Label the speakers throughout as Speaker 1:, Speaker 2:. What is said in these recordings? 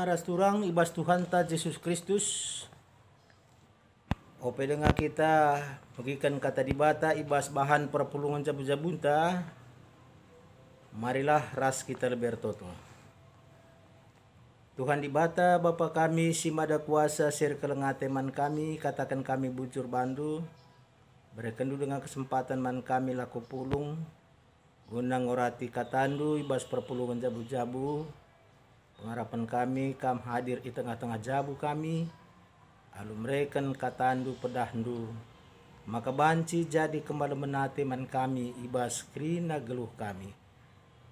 Speaker 1: rasturang ibas Tuhan ta Yesus Kristus. Ope dengan kita bagikan kata dibata ibas bahan perpulungan jabu-jabunta. Marilah ras kita lebih bertoto. Tuhan dibata Bapa kami si mada kuasa sir kelengateman kami katakan kami bujur bandu. Berikan dulu dengan kesempatan man kami laku pulung. Gunang orati katandu ibas perpulungan jabu-jabu. Pengharapan kami kam hadir di tengah-tengah jabu kami. Alu mereka katandu pedahdu. Maka banci jadi kembali menate man kami ibas krina geluh kami.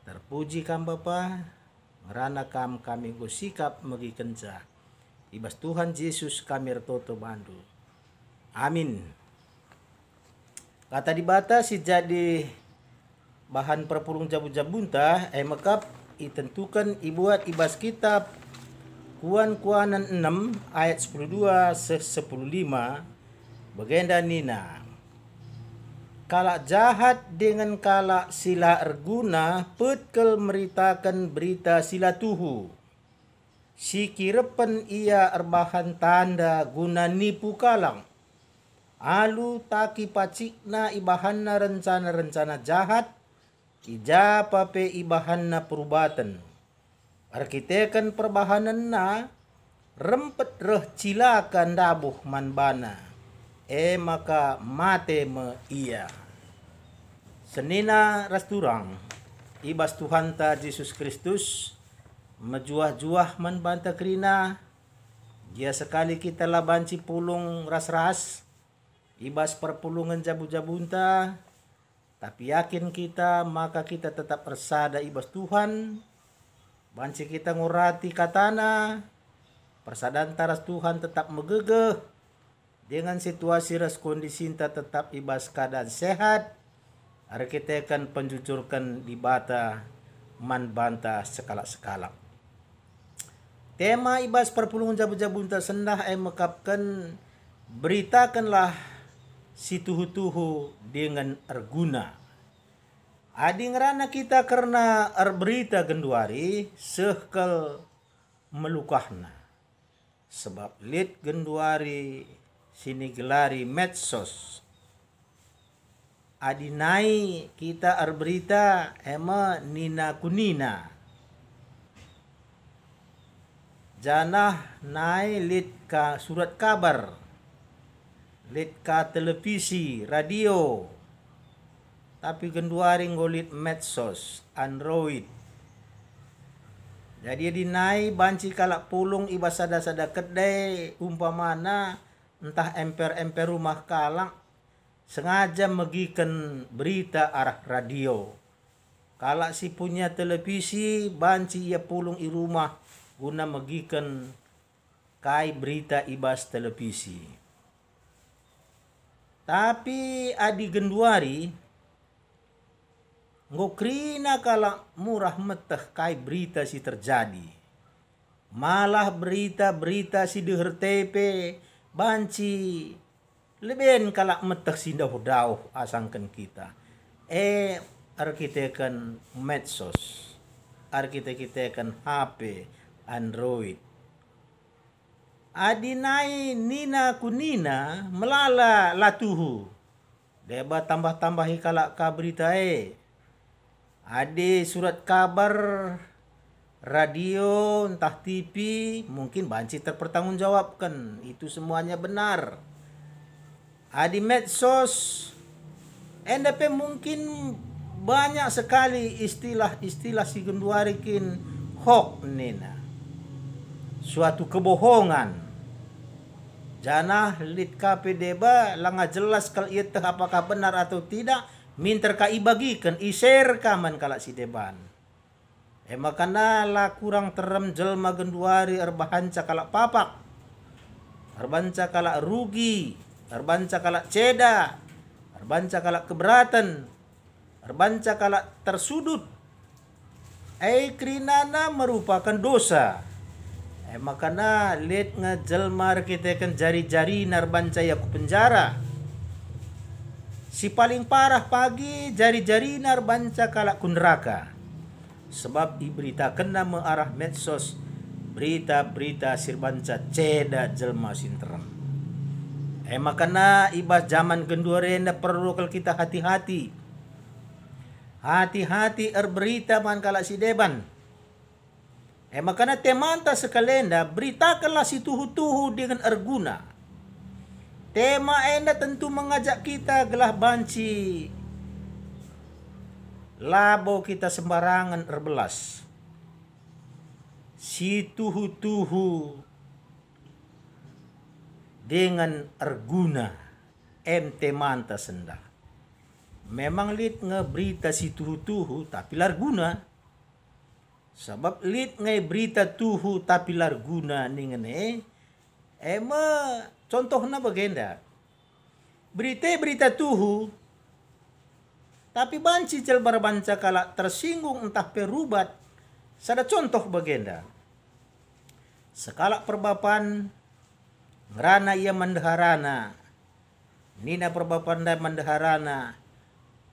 Speaker 1: Terpuji kam Bapa. Ngerana kam kami gosikap megi kenca. Ibas Tuhan Yesus kami retoto bandu. Amin. Kata dibata si jadi bahan perpulung jabu-jabunta mekap itentukan ibuat ibas kitab Kuan-Kuanan 6 ayat 12 se-15 bagenda nina. Kalak jahat dengan kalak sila erguna petkel meritakan berita sila tuhu. Si kirepen ia erbahan tanda guna nipu kalang. Alu taki pacikna ibahanna rencana-rencana jahat. Ija pape ibahanna perubatan. Arkitekan perbahanan na rempet reh cilakan dabuh manbana. Maka mate me ia. Senina rasturang ibas Tuhan ta Yesus Kristus mejuah-juah manbanta krina. Dia sekali kita labanci pulung ras-ras ibas perpulungan jabu-jabunta. Tapi yakin kita maka kita tetap persada ibas Tuhan. Banci kita ngurati katana. Persadaan taras Tuhan tetap megegeh. Dengan situasi ras kondisi tetap ibas keadaan sehat. Hari kita akan penjujurkan dibata man banta sekala-sekala. Tema ibas perpulungan jabu-jabunta sendah mekapkan beritakanlah si tuhu-tuhu dengan erguna. Adi ngerana kita karena erberita genduari sehkel melukahna. Sebab lid genduari sini gelari medsos. Adi nai kita erberita ema nina kunina. Janah nai lid ka surat kabar. Lid ka televisi, radio. Tapi genduari ngolit medsos, Android. Jadi dinai banci kalak pulung ibas sada-sada kedai umpamana entah emper-emper rumah kalak sengaja megikan berita arah radio. Kalak si punya televisi banci ia pulung i rumah guna megikan kai berita ibas televisi. Tapi adi genduari ngokrina kalak murah meteh kai berita si terjadi. Malah berita-berita si deher tepe banci leben kalak meteh si dauh-dauh asangkan kita. Arkitekan medsos. Arkitekan HP, Android. Adinai nina kunina melala latuhu. Deba tambah-tambahi kalak ka berita Ade surat kabar radio entah TV mungkin banci terpertanggungjawabkan itu semuanya benar. Adi medsos NDP mungkin banyak sekali istilah-istilah si genduarikin hoax nina. Suatu kebohongan. Janah lit kape deba langa jelas kal ieu teh apakah benar atau tidak. Minter ka ibagikan i-share kaman kalak si deban. Makana la kurang terem jelma genduari erbahanca kalak papak. Erbanca kalak rugi. Erbanca kalak ceda. Erbanca kalak keberatan. Erbanca kalak tersudut. Krinana merupakan dosa. Makana lihat ngejelmar kita kan jari-jari narbanca ya ku penjara. Si paling parah pagi jari-jari narbanca kalak ku neraka. Sebab diberitakan nama arah medsos berita-berita sirbanca ceda jelma sinteram. Makana ibas zaman kedua renda perlu kalau kita hati-hati. Hati-hati berita man kala si deban. Makana temanta sekalenda beritakanlah si tuhu-tuhu dengan erguna. Tema enda tentu mengajak kita gelah banci labo kita sembarangan erbelas. Si tuhu-tuhu dengan erguna temanta senda. Memang lid ngeberita si tuhu-tuhu tapi larguna. Sebab lid ngeberita tuhu tapi larguna ningene. Contohnya bagenda. Berita tuhu tapi banci cel barbanca kala tersinggung entah perubat. Sada contoh bagenda. Sekala perbapan ngerana ia mendeharana. Nina perbapan dai mendeharana.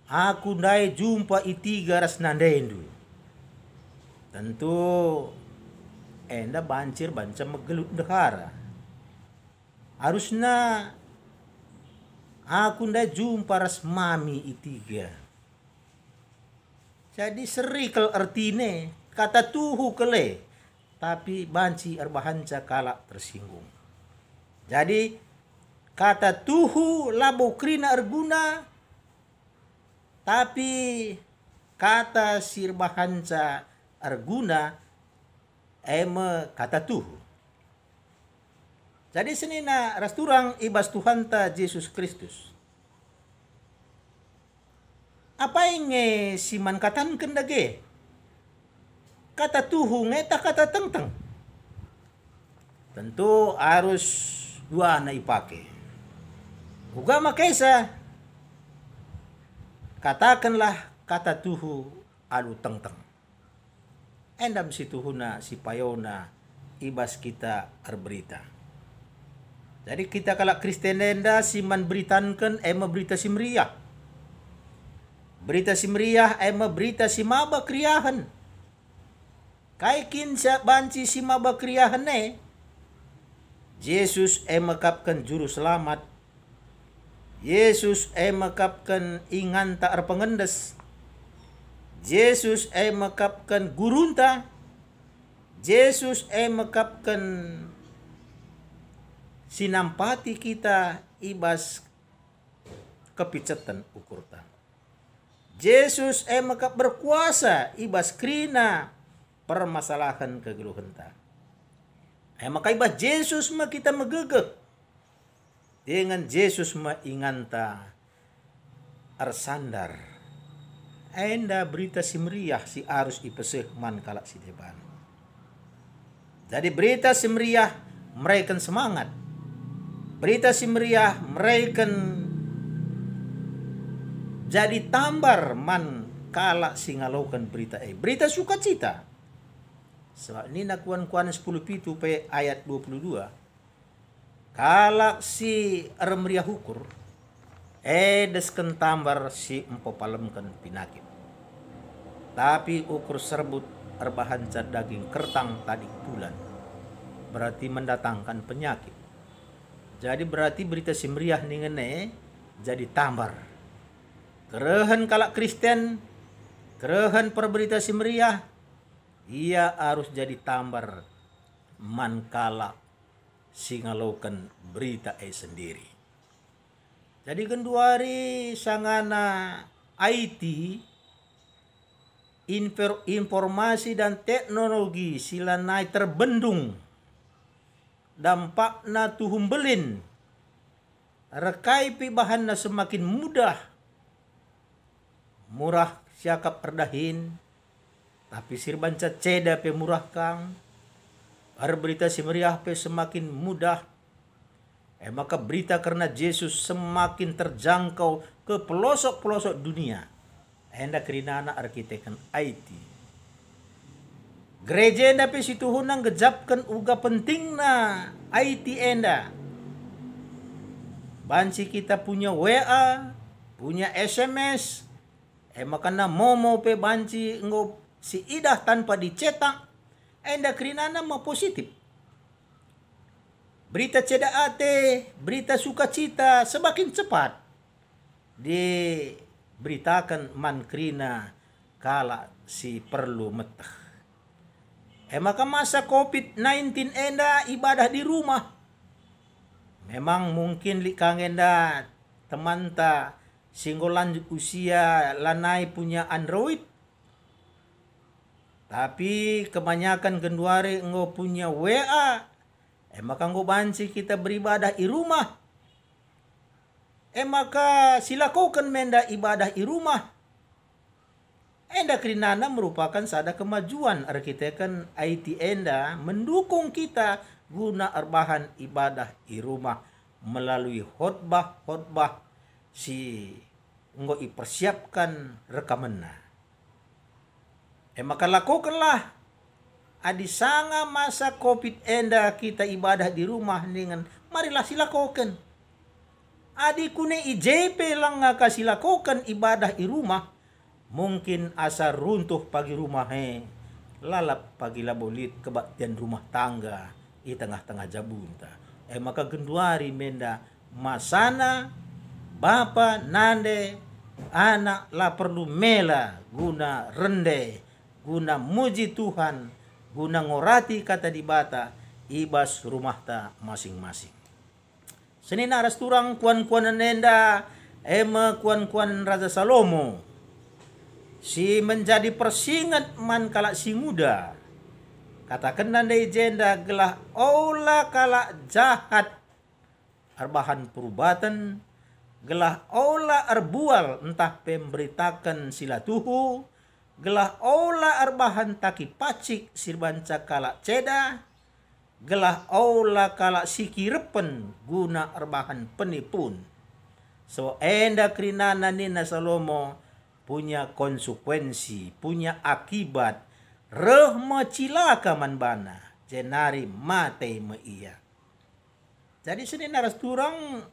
Speaker 1: Aku dai jumpa itiga ras nandendu. Tentu enda bancir banca megelut dehara. Harusnya aku ndak jumpa ras mami itiga. Jadi serikel artine kata tuhu kele tapi banci arbahanca kala tersinggung. Jadi kata tuhu labo krina arguna tapi kata sirbahanca arguna kata tuhu. Jadi senina rasturang ibas Tuhanta Yesus Kristus. Apa yang siman katan kendage? Kata tuhu ngeta kata tentang. Tentu harus dua na ipake. Uga makaisa katakanlah kata tuhu alu tentang. Endam si tuhuna si payona ibas kita berita. Jadi kita kalau Kristen enda siman beritankan berita simriyah. Berita simriyah berita simaba kriyahan. Kaikin sa banci simaba kriyahan Yesus makapkan juru selamat. Yesus makapkan inganta arpengendes. Yesus makapkan gurunta. Yesus makapkan sinampati kita ibas kepicatan ukurta. Yesus makap berkuasa ibas krina permasalahan kegeluhenta. Maka ibas Yesus kita megegek. Dengan Yesus inganta arsandar. Enda berita simriyah si arus ipeseh man kalak si deban. Jadi berita simriyah mereka semangat. Berita simriyah mereka jadi tambar man kala singalaukan berita berita sukacita. Sebab ini nakuan-kuan 10 pitu pe ayat 22. Kala si armriah hukur desken tambar si empopalemkan pinakit. Tapi ukur serbut erbahanca daging kertang tadi bulan. Berarti mendatangkan penyakit. Jadi berarti berita simriyah ningene jadi tambar. Kerehan kalak Kristen, kerehan perberita simriyah, ia harus jadi tambar man kalak singalaukan berita sendiri. Jadi genduari sangana IT, informasi dan teknologi silanai terbendung. Dampakna tuhum belin. Rekai pi bahanna semakin mudah. Murah siakap erdahin. Tapi sirbanca ceda pe murah kang. Berita simriyah pe semakin mudah. Maka berita karena Yesus semakin terjangkau ke pelosok-pelosok dunia. Hendak rinana arkitekan IT. Gereja enda pe situhunang gejapkan uga pentingna IT enda. Banci kita punya WA, punya SMS. Makana momo pe banci ngop si idah tanpa dicetak. enda kerinana mau positif. Berita cedak ate, berita sukacita semakin cepat diberitakan man krina kala si perlu metah. Maka masa COVID-19 enda ibadah di rumah. Memang mungkin li kang enda teman ta singgo lanjut usia lanai punya Android. Tapi kebanyakan genduare enggo punya WA. Maka enggo banci kita beribadah di rumah. Maka silakukan menda ibadah di rumah. Enda kerinana merupakan sada kemajuan arkitekan IT enda mendukung kita guna erbahan ibadah di rumah melalui khotbah si enggo ipersiapkan rekamanna. Maka lakukanlah adi sanga masa COVID enda kita ibadah di rumah dengan marilah silakukan. Adi kune IJP lang nga kasilakukan ibadah di rumah. Mungkin asa runtuh pagi rumah lalap pagi labolit kebaktian rumah tangga di tengah-tengah jabunta. Maka genduari menda masana bapa nande anak la perlu mela guna rende guna muji Tuhan guna ngorati kata di bata ibas rumah ta masing-masing. Senin aras turang kuan-kuanan nenda kuan-kuan Raja Salomo. Si menjadi persingat man kalak si muda. Katakan nandai jenda gelah ola kalak jahat arbahan perubatan gelah ola arbual entah pemberitakan silatuhu gelah ola arbahan taki pacik sirbanca kalak ceda gelah ola kalak sikirepen guna arbahan penipun. So enda kerinana nina Salomo punya konsekuensi, punya akibat rehma cilaka man bana jenari mate me iya. Jadi sini naras turang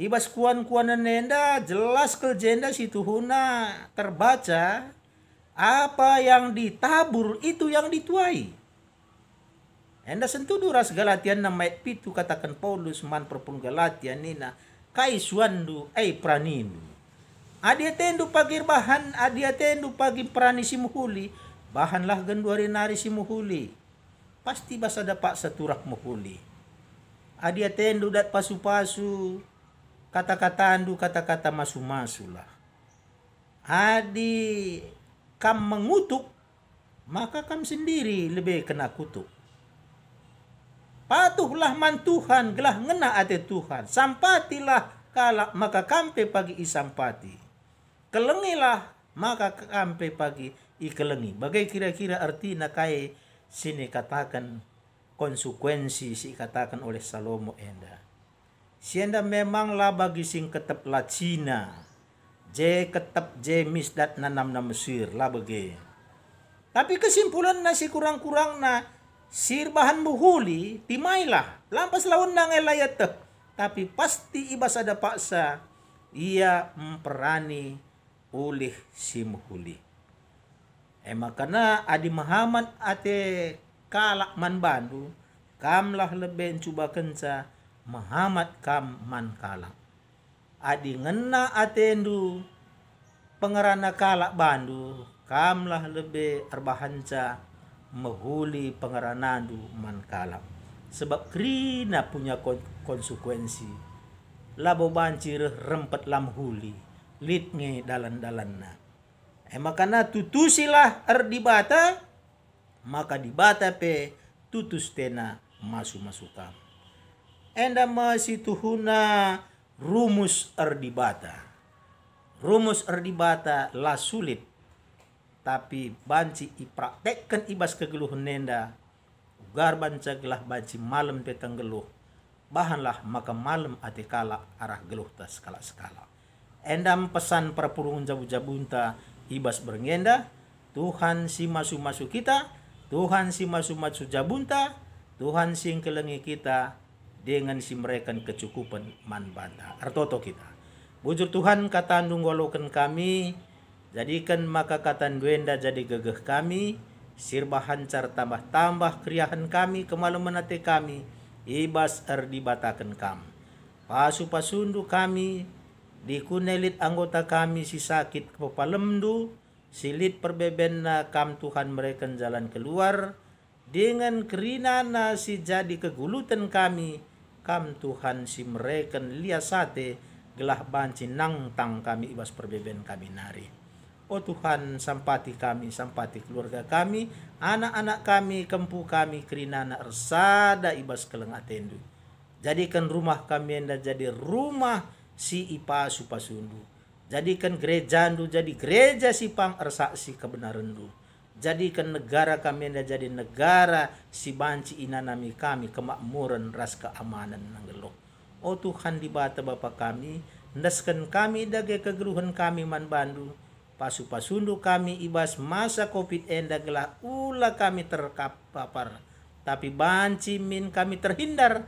Speaker 1: ibas kuan-kuanan nenda jelas ke jenda situhuna terbaca apa yang ditabur itu yang dituai. Enda sentuh duras Galatian na mayat pitu katakan Paulus man perpun Galatian nina kai suandu pranindu. Adia tendu pagi bahan, adia tendu pagi prani simuhuli, bahanlah genduari nari simuhuli. Pasti basa dapat seturak muhuli. Adia tendu dat pasu-pasu, kata-kata andu kata-kata masu-masulah. Adi kam mengutuk, maka kam sendiri lebih kena kutuk. Patuhlah man Tuhan, gelah ngena ate Tuhan. Sampatilah kalak maka kampe pagi isampati. Kelengilah maka kampe pagi ikelengi. Bagai kira-kira arti nakai sini katakan konsekuensi si katakan oleh Salomo enda. Sienda memang lah bagi sing ketep la Cina. Je ketep je misdat nanam na Mesir lah bagi. Tapi kesimpulan na si kurang-kurang na sir bahan buhuli timailah. Lampas lawan nang elayat. Tapi pasti ibas ada paksa ia memperani oleh si muhuli. Makana adi Muhammad ate kalak man bandu kamlah lebih coba kenca Muhammad kam man kalak. Adi ngena atendu pengerana kalak bandu kamlah lebih erbahanca mehuli pengeranandu man kalak. Sebab krina punya konsekuensi. Labo banci rempet lam huli. Litnge dalan-dalanna. Makana tutusilah dibata, maka dibata pe tutus tena masu-masukam. Enda masituhuna rumus dibata. Rumus dibata lah sulit. Tapi banci ipraktekkan ibas kegeluhan nenda. Ugar banca gelah banci malam petang geluh. Bahanlah maka malam ate kala arah geluh tas skala-skala. Endam pesan perpurungan jabu-jabunta ibas berngenda. Tuhan si masu-masu kita. Tuhan si masu-masu jabunta. Tuhan si kelengi kita. Dengan si mereka kecukupan man banta. Artoto kita. Bujur Tuhan kata andung walokan kami. Jadikan maka kata duenda jadi gegeh kami. sirba hancar tambah-tambah kriahan kami kemaluman ate kami, ibas dibatakan kam. Pasu-pasundu kami, dikunelit anggota kami si sakit kepalemdu, silit perbeben na kam Tuhan mereka jalan keluar, dengan kerinana si jadi kegulutan kami, kam Tuhan si mereka liasate, gelah banci nang tang kami ibas perbeben kami nari. Oh Tuhan, sampati kami, sampati keluarga kami, anak-anak kami, kempu kami, kerinana ersada ibas keleng atendu. Jadikan rumah kami enda jadi rumah si ipasu pasundu. Jadikan gereja ndu jadi gereja si pang ersaksi kebenaran ndu. Jadikan negara kami enda jadi negara si banci inanami kami kemakmuran ras keamanan nanggelo. Oh Tuhan di bata Bapa kami, ndaskan kami dage kegeluhan kami man bandu. Pasu-pasundu kami ibas masa COVID enda gelah ula kami terkapar. Tapi banci min kami terhindar.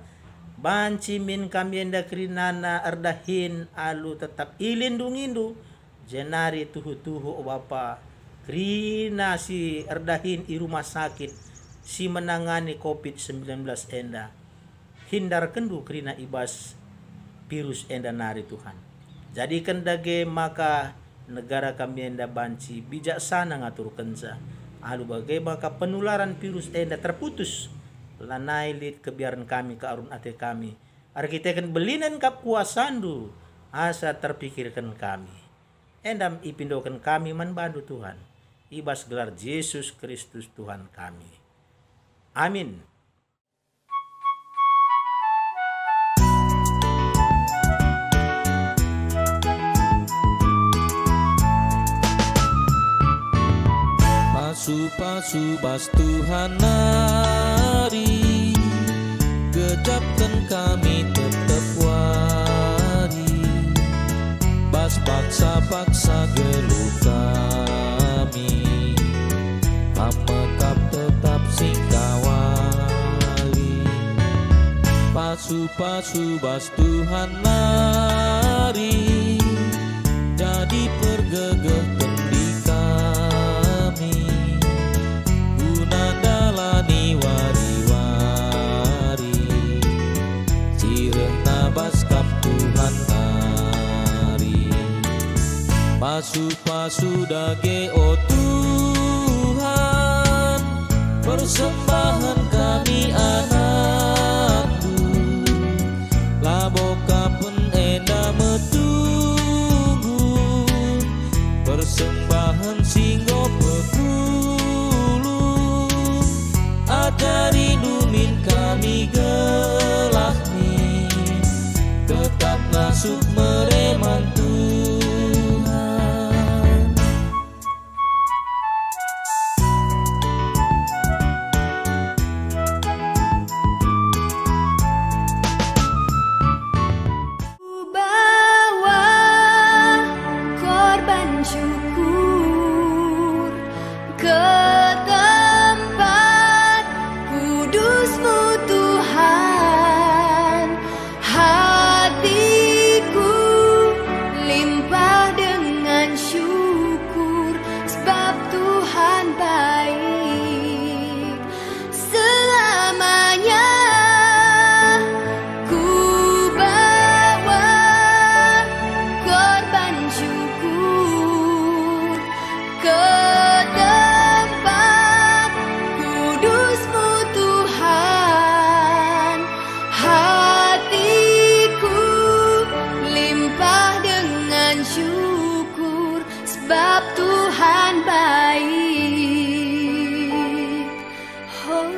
Speaker 1: Banci min kami enda kerinana erdahin alu tetap ilindungindu. Jenari tuhu-tuhu Bapa. Krina si erdahin i rumah sakit. Si menangani COVID-19 enda. Hindar kendu krina ibas virus enda nari Tuhan. Jadikan dage maka negara kami enda banci bijaksana ngatur kenza. Alu bagai maka penularan virus enda terputus. Lanai lid kebiaran kami ke arun ate kami. Arkiteken belinan kap kuasandu. Asa terpikirkan kami. Endam ipindokan kami manbandu Tuhan. Ibas gelar Yesus Kristus Tuhan kami. Amin.
Speaker 2: Pasu-pasu bas Tuhan nari, gejapkan kami tetap wari. Bas paksa-paksa geluh kami, pamekap tetap singkawali. Pasu-pasu bas Tuhan nari, jadi pergegeh tendi kami. Dalani wari-wari, cirehna baskap Tuhan nari. Pasu-pasu dage o Tuhan, persembahan kami anakku. Laboka pun enda metunggu, persembahan singgo ajari numin kami gelahni, tetap ngasuh mereman Tuhan.
Speaker 3: Bawa korban syukur ke Tuhan, hatiku limpah dengan syukur sebab Tuhan baik selamanya. Ku bawa korban syukur ke tempat kudus-Mu Tuhan, hatiku limpah dengan syukur sebab Tuhan baik. Oh,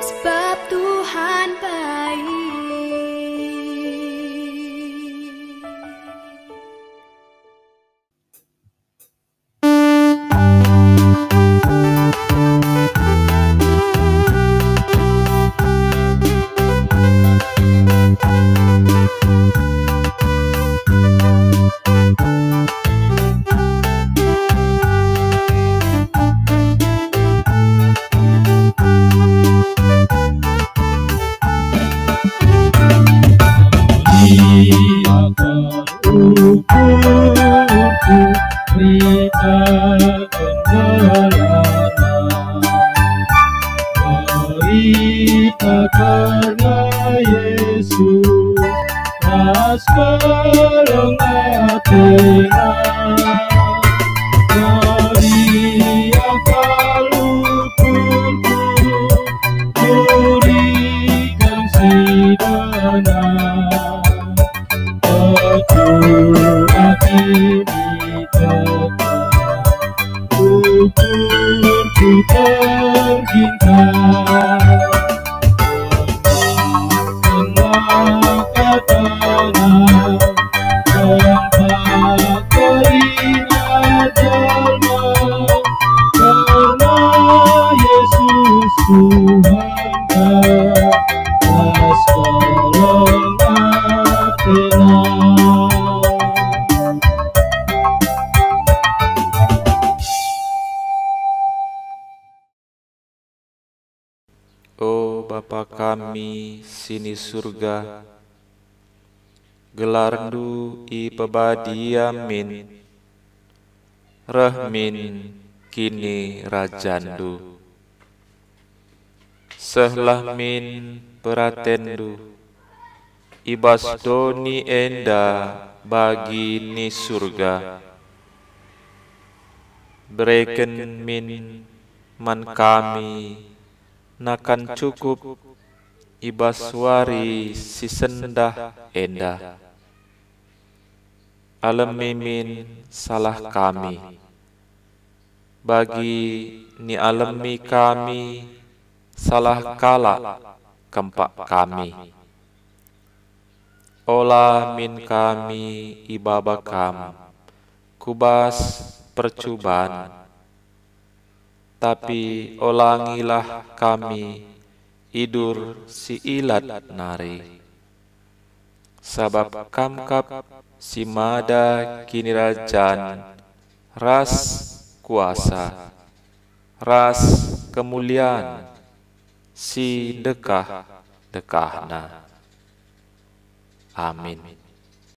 Speaker 3: sebab Tuhan baik.
Speaker 4: Athena, Maria Paluturku, berikan sidana, atur hati tetap, ukurku tercinta.
Speaker 2: O Bapa kami sini surga, gelarndu i pebadiamin, rahmin kini rajandu, sehlah min peratendu, ibas doni enda bagi ni surga, bereken min man kami nakan cukup ibas wari si sendah endah, alam mimin salah kami, bagi ni alami kami salah kala kempak kami, olah min kami ibaba kam kubas percubaan, tapi olangilah kami idur si ilat nari, sabab kamkap si mada kini rajan, ras kuasa, ras kemuliaan, si dekah-dekahna. Amin.